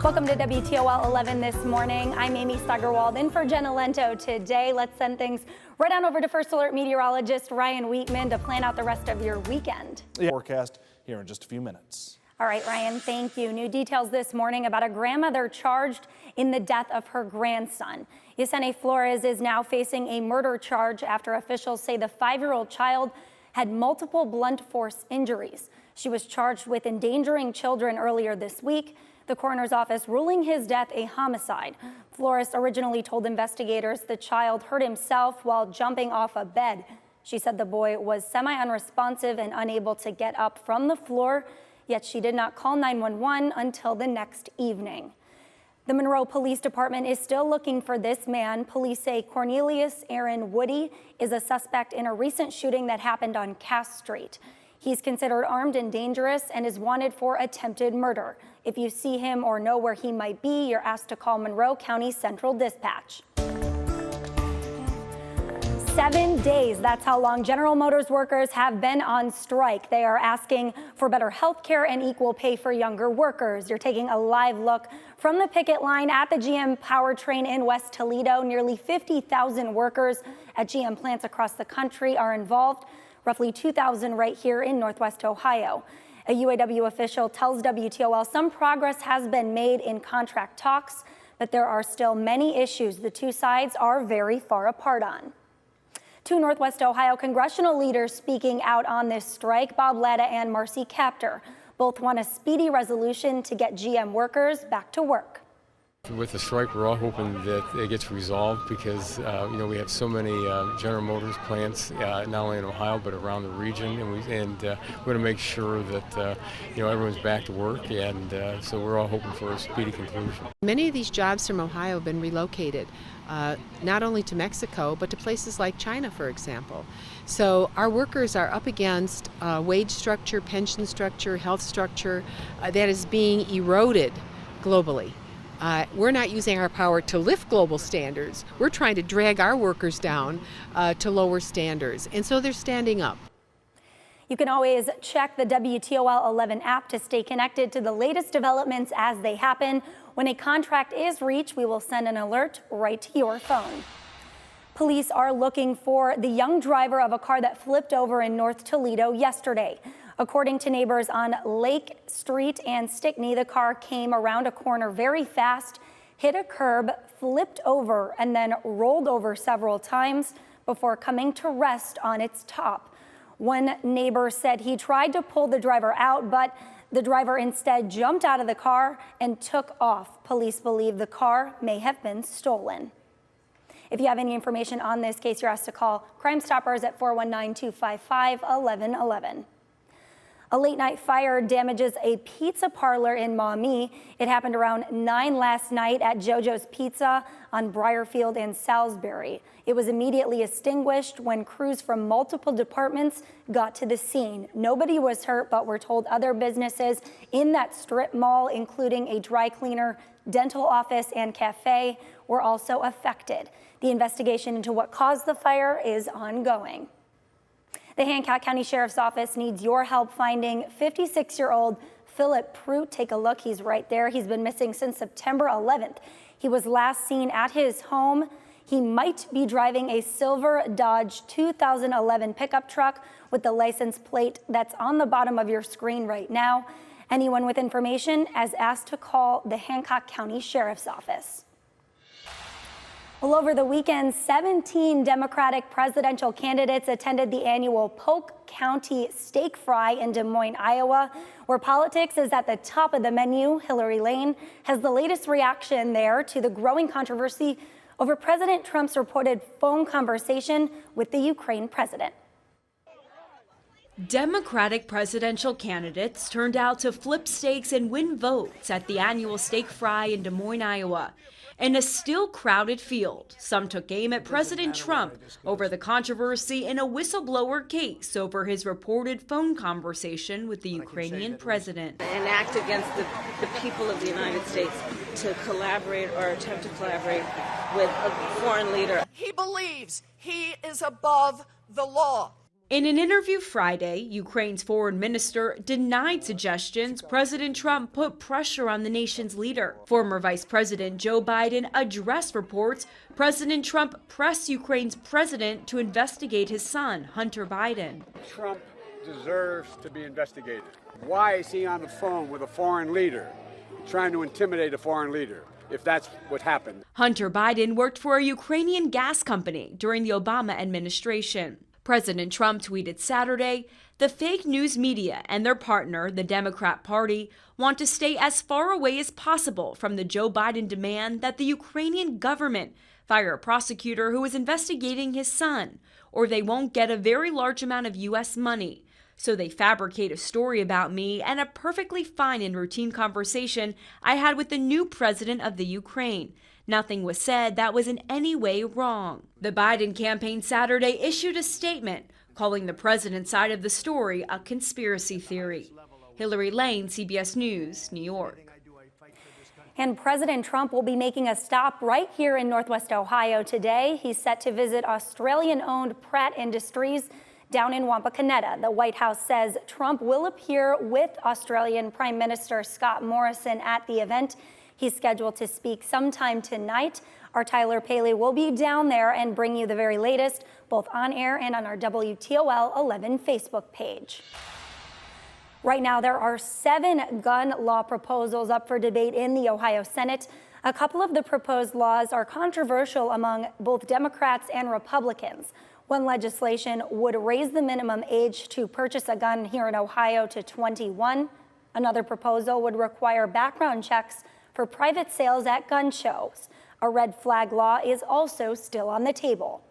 Welcome to WTOL 11 this morning. I'm Amy Steigerwald in for Jenna Lento today. Let's send things right on over to First Alert meteorologist Ryan Wheatman to plan out the rest of your weekend. Forecast here in just a few minutes. All right, Ryan, thank you. New details this morning about a grandmother charged in the death of her grandson. Yesenia Flores is now facing a murder charge after officials say the 5-year-old child had multiple blunt force injuries. She was charged with endangering children earlier this week. The coroner's office ruling his death a homicide. Flores originally told investigators the child hurt himself while jumping off a bed. She said the boy was semi-unresponsive and unable to get up from the floor, yet she did not call 911 until the next evening. The Monroe Police Department is still looking for this man. Police say Cornelius Aaron Woody is a suspect in a recent shooting that happened on Cass Street. He's considered armed and dangerous and is wanted for attempted murder. If you see him or know where he might be, you're asked to call Monroe County Central Dispatch. 7 days, that's how long General Motors workers have been on strike. They are asking for better health care and equal pay for younger workers. You're taking a live look from the picket line at the GM powertrain in West Toledo. Nearly 50,000 workers at GM plants across the country are involved. Roughly 2,000 right here in Northwest Ohio. A UAW official tells WTOL some progress has been made in contract talks, but there are still many issues the two sides are very far apart on. Two Northwest Ohio congressional leaders speaking out on this strike, Bob Latta and Marcy Kaptur, both want a speedy resolution to get GM workers back to work. With the strike, we're all hoping that it gets resolved because, we have so many General Motors plants, not only in Ohio, but around the region. And we want to make sure that, everyone's back to work. And so we're all hoping for a speedy conclusion. Many of these jobs from Ohio have been relocated, not only to Mexico, but to places like China, for example. So our workers are up against wage structure, pension structure, health structure that is being eroded globally. We're not using our power to lift global standards. We're trying to drag our workers down to lower standards. And so they're standing up. You can always check the WTOL 11 app to stay connected to the latest developments as they happen. When a contract is reached, we will send an alert right to your phone. Police are looking for the young driver of a car that flipped over in North Toledo yesterday. According to neighbors on Lake Street and Stickney, the car came around a corner very fast, hit a curb, flipped over, and then rolled over several times before coming to rest on its top. One neighbor said he tried to pull the driver out, but the driver instead jumped out of the car and took off. Police believe the car may have been stolen. If you have any information on this case, you're asked to call Crime Stoppers at 419-255-1111. A late-night fire damages a pizza parlor in Maumee. It happened around 9 last night at JoJo's Pizza on Briarfield and Salisbury. It was immediately extinguished when crews from multiple departments got to the scene. Nobody was hurt, but we're told other businesses in that strip mall, including a dry cleaner, dental office, and cafe, were also affected. The investigation into what caused the fire is ongoing. The Hancock County Sheriff's Office needs your help finding 56-year-old Philip Pruitt. Take a look. He's right there. He's been missing since September 11th. He was last seen at his home. He might be driving a silver Dodge 2011 pickup truck with the license plate that's on the bottom of your screen right now. Anyone with information is asked to call the Hancock County Sheriff's Office. Well, over the weekend, 17 Democratic presidential candidates attended the annual Polk County Steak Fry in Des Moines, Iowa, where politics is at the top of the menu. Hillary Lane has the latest reaction there to the growing controversy over President Trump's reported phone conversation with the Ukraine president. Democratic presidential candidates turned out to flip steaks and win votes at the annual Steak Fry in Des Moines, Iowa. In a still crowded field, some took aim at President Trump over the controversy in a whistleblower case over his reported phone conversation with the Ukrainian president. An act against the people of the United States to collaborate or attempt to collaborate with a foreign leader. He believes he is above the law. In an interview Friday, Ukraine's foreign minister denied suggestions President Trump put pressure on the nation's leader. Former Vice President Joe Biden addressed reports President Trump pressed Ukraine's president to investigate his son, Hunter Biden. Trump deserves to be investigated. Why is he on the phone with a foreign leader, trying to intimidate a foreign leader, if that's what happened? Hunter Biden worked for a Ukrainian gas company during the Obama administration. President Trump tweeted Saturday, "The fake news media and their partner, the Democrat Party, want to stay as far away as possible from the Joe Biden demand that the Ukrainian government fire a prosecutor who is investigating his son, or they won't get a very large amount of U.S. money. So they fabricate a story about me and a perfectly fine and routine conversation I had with the new president of the Ukraine. Nothing was said that was in any way wrong." The Biden campaign Saturday issued a statement calling the president's side of the story a conspiracy theory. Hillary Lane, CBS News, New York. And President Trump will be making a stop right here in Northwest Ohio today. He's set to visit Australian-owned Pratt Industries down in Wapakoneta. The White House says Trump will appear with Australian Prime Minister Scott Morrison at the event. He's scheduled to speak sometime tonight. Our Tyler Paley will be down there and bring you the very latest, both on air and on our WTOL 11 Facebook page. Right now, there are 7 gun law proposals up for debate in the Ohio Senate. A couple of the proposed laws are controversial among both Democrats and Republicans. One legislation would raise the minimum age to purchase a gun here in Ohio to 21. Another proposal would require background checks for private sales at gun shows. A red flag law is also still on the table.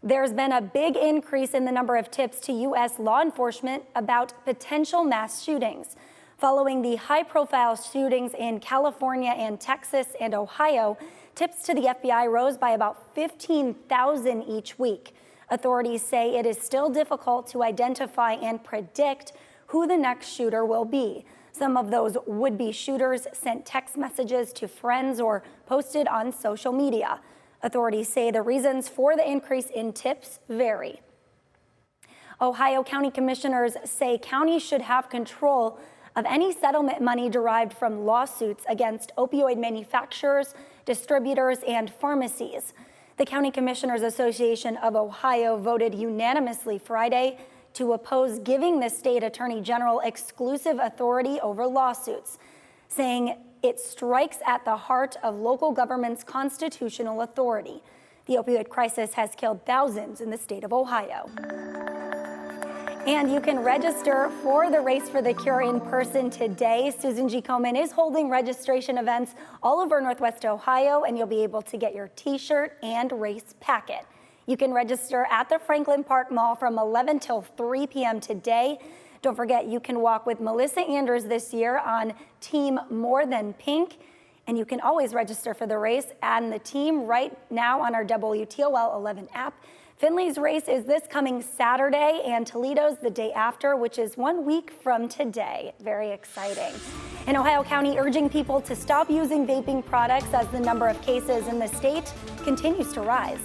There's been a big increase in the number of tips to U.S. law enforcement about potential mass shootings. Following the high-profile shootings in California and Texas and Ohio, tips to the FBI rose by about 15,000 each week. Authorities say it is still difficult to identify and predict who the next shooter will be. Some of those would-be shooters sent text messages to friends or posted on social media. Authorities say the reasons for the increase in tips vary. Ohio County Commissioners say counties should have control of any settlement money derived from lawsuits against opioid manufacturers, distributors, and pharmacies. The County Commissioners Association of Ohio voted unanimously Friday to oppose giving the state attorney general exclusive authority over lawsuits, saying it strikes at the heart of local government's constitutional authority. The opioid crisis has killed thousands in the state of Ohio. And you can register for the Race for the Cure in person today. Susan G. Komen is holding registration events all over Northwest Ohio, and you'll be able to get your t-shirt and race packet. You can register at the Franklin Park Mall from 11 till 3 p.m. today. Don't forget, you can walk with Melissa Anders this year on Team More Than Pink. And you can always register for the race and the team right now on our WTOL 11 app. Finley's race is this coming Saturday, and Toledo's the day after, which is 1 week from today. Very exciting. In Ohio County, urging people to stop using vaping products as the number of cases in the state continues to rise.